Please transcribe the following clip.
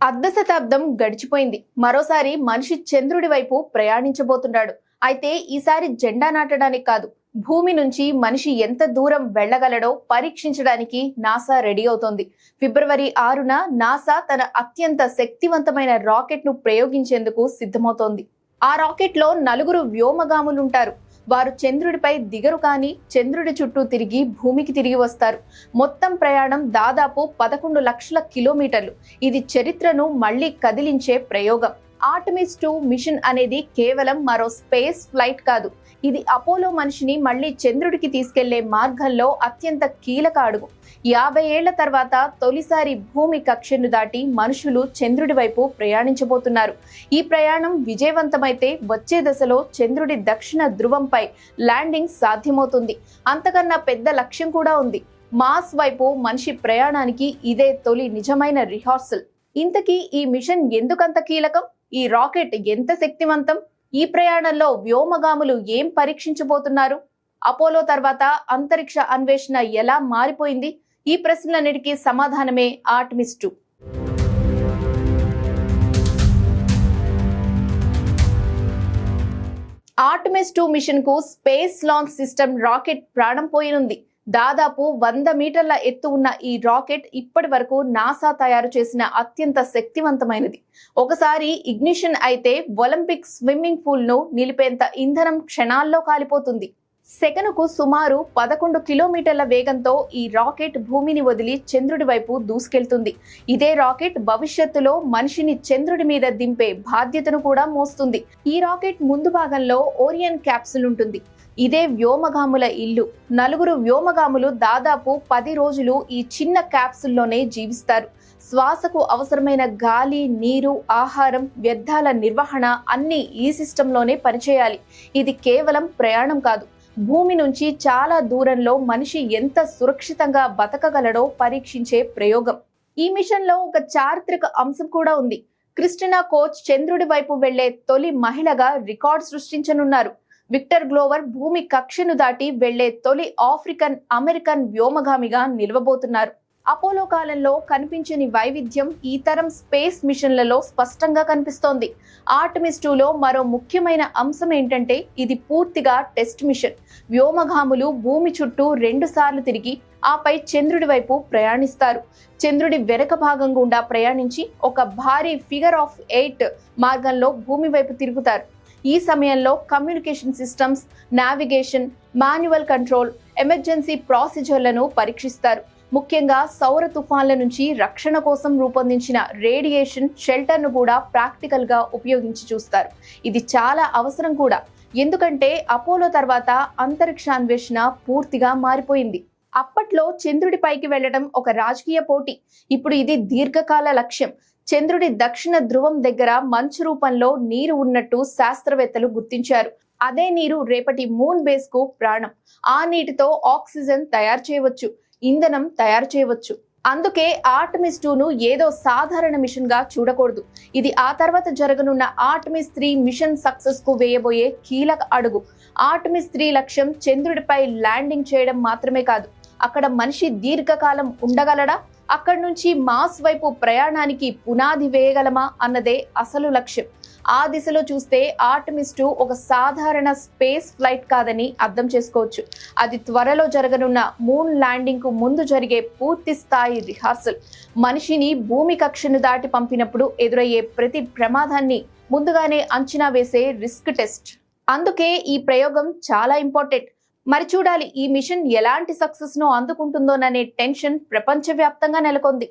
అర్ధ శతాబ్దం గడిచిపోయింది. మరోసారి మనిషి చంద్రుడి వైపు ప్రయాణించబోతున్నాడు. అయితే ఈసారి జెండా నాటడానికి కాదు, భూమి నుంచి మనిషి ఎంత దూరం వెళ్లగలడో పరీక్షించడానికి నాసా రెడీ అవుతోంది. ఫిబ్రవరి 6న నాసా తన అత్యంత శక్తివంతమైన రాకెట్ ను ప్రయోగించేందుకు సిద్ధమవుతోంది. ఆ రాకెట్ లో 4 వ్యోమగాములుంటారు. వారు చంద్రుడిపై దిగరు, కానీ చంద్రుడి చుట్టూ తిరిగి భూమికి తిరిగి వస్తారు. మొత్తం ప్రయాణం దాదాపు 11 లక్షల కిలోమీటర్లు. ఇది చరిత్రను మళ్లీ కదిలించే ప్రయోగం. ఆర్టెమిస్ 2 మిషన్ అనేది కేవలం మరో స్పేస్ ఫ్లైట్ కాదు. ఇది అపోలో మనిషిని మళ్లీ చంద్రుడికి తీసుకెళ్లే మార్గంలో అత్యంత కీలక అడుగు. 50 ఏళ్ల తర్వాత తొలిసారి భూమి కక్షను దాటి మనుషులు చంద్రుడి వైపు ప్రయాణించబోతున్నారు. ఈ ప్రయాణం విజయవంతమైతే వచ్చే దశలో చంద్రుడి దక్షిణ ధ్రువంపై ల్యాండింగ్ సాధ్యమవుతుంది. అంతకన్నా పెద్ద లక్ష్యం కూడా ఉంది. మార్స్ వైపు మనిషి ప్రయాణానికి ఇదే తొలి నిజమైన రిహార్సల్. ఇంతకీ ఈ మిషన్ ఎందుకంత కీలకం? ఈ రాకెట్ ఎంత శక్తివంతం? ఈ ప్రయాణంలో వ్యోమగాములు ఏం పరీక్షించబోతున్నారు? అపోలో తర్వాత అంతరిక్ష అన్వేషణ ఎలా మారిపోయింది? ఈ ప్రశ్నలన్నిటికీ సమాధానమే ఆర్టెమిస్ 2. ఆర్టెమిస్ 2 మిషన్ కు స్పేస్ లాంచ్ సిస్టమ్ రాకెట్ ప్రాణం పోయనుంది. దాదాపు 100 మీటర్ల ఎత్తు ఉన్న ఈ రాకెట్ ఇప్పటి వరకు నాసా తయారు చేసిన అత్యంత శక్తివంతమైనది. ఒకసారి ఇగ్నిషన్ అయితే ఒలింపిక్ స్విమ్మింగ్ పూల్ ను నిలిపేంత ఇంధనం క్షణాల్లో కాలిపోతుంది. సెకనుకు సుమారు 11 కిలోమీటర్ల వేగంతో ఈ రాకెట్ భూమిని వదిలి చంద్రుడి వైపు దూసుకెళ్తుంది. ఇదే రాకెట్ భవిష్యత్తులో మనిషిని చంద్రుడి మీద దింపే బాధ్యతను కూడా మోస్తుంది. ఈ రాకెట్ ముందు భాగంలో ఓరియన్ క్యాప్సుల్ ఉంటుంది. ఇదే వ్యోమగాముల ఇల్లు. 4 వ్యోమగాములు దాదాపు 10 రోజులు ఈ చిన్న క్యాప్సుల్లోనే జీవిస్తారు. శ్వాసకు అవసరమైన గాలి, నీరు, ఆహారం, వ్యర్థాల నిర్వహణ అన్నీ ఈ సిస్టంలోనే పనిచేయాలి. ఇది కేవలం ప్రయాణం కాదు, భూమి నుంచి చాలా దూరంలో మనిషి ఎంత సురక్షితంగా బతకగలడో పరీక్షించే ప్రయోగం. ఈ మిషన్ లో ఒక చారిత్రక అంశం కూడా ఉంది. క్రిస్టినా కోచ్ చంద్రుడి వైపు వెళ్లే తొలి మహిళగా రికార్డ్ సృష్టించనున్నారు. విక్టర్ గ్లోవర్ భూమి కక్షను దాటి వెళ్లే తొలి ఆఫ్రికన్ అమెరికన్ వ్యోమగామిగా నిలవబోతున్నారు. అపోలో కాలంలో కనిపించని వైవిధ్యం ఈ తరం స్పేస్ మిషన్లలో స్పష్టంగా కనిపిస్తోంది. ఆర్టెమిస్ 2లో మరో ముఖ్యమైన అంశం ఏంటంటే ఇది పూర్తిగా టెస్ట్ మిషన్. వ్యోమగాములు భూమి చుట్టూ 2 సార్లు తిరిగి ఆపై చంద్రుడి వైపు ప్రయాణిస్తారు. చంద్రుడి వెనక భాగం గుండా ప్రయాణించి ఒక భారీ ఫిగర్ ఆఫ్ 8 మార్గంలో భూమి వైపు తిరుగుతారు. ఈ సమయంలో communication systems, navigation, manual control, emergency ప్రొసీజర్లను పరీక్షిస్తారు. ముఖ్యంగా సౌర తుఫాన్ల నుంచి రక్షణ కోసం రూపొందించిన రేడియేషన్ షెల్టర్ను కూడా ప్రాక్టికల్ గా ఉపయోగించి చూస్తారు. ఇది చాలా అవసరం కూడా, ఎందుకంటే అపోలో తర్వాత అంతరిక్ష అన్వేషణ పూర్తిగా మారిపోయింది. అప్పట్లో చంద్రుడి పైకి వెళ్లడం ఒక రాజకీయ పోటీ. ఇప్పుడు ఇది దీర్ఘకాల లక్ష్యం. చంద్రుడి దక్షిణ ధ్రువం దగ్గర మంచు రూపంలో నీరు ఉన్నట్టు శాస్త్రవేత్తలు గుర్తించారు. అదే నీరు రేపటి మూన్ బేస్ కు ప్రాణం. ఆ నీటితో ఆక్సిజన్ తయారు చేయవచ్చు, ఇంధనం తయారు చేయవచ్చు. అందుకే ఆర్టెమిస్ 2ను ఏదో సాధారణ మిషన్ గా చూడకూడదు. ఇది ఆ తర్వాత జరగనున్న ఆర్టెమిస్ 3 మిషన్ సక్సెస్ కు వేయబోయే కీలక అడుగు. ఆర్టెమిస్ 3 లక్ష్యం చంద్రుడిపై ల్యాండింగ్ చేయడం మాత్రమే కాదు, అక్కడ మనిషి దీర్ఘకాలం ఉండగలడా, అక్కడి నుంచి మార్స్ వైపు ప్రయాణానికి పునాది వేయగలమా అన్నదే అసలు లక్ష్యం. ఆ దిశలో చూస్తే ఆర్టెమిస్ 2 ఒక సాధారణ స్పేస్ ఫ్లైట్ కాదని అర్థం చేసుకోవచ్చు. అది త్వరలో జరగనున్న మూన్ ల్యాండింగ్ కు ముందు జరిగే పూర్తి స్థాయి రిహార్సల్. మనిషిని భూమి కక్షను దాటి పంపినప్పుడు ఎదురయ్యే ప్రతి ప్రమాదాన్ని ముందుగానే అంచనా వేసే రిస్క్ టెస్ట్. అందుకే ఈ ప్రయోగం చాలా ఇంపార్టెంట్. మరి చూడాలి ఈ మిషన్ ఎలాంటి సక్సెస్ ను అందుకుంటుందోననే టెన్షన్ ప్రపంచవ్యాప్తంగా నెలకొంది.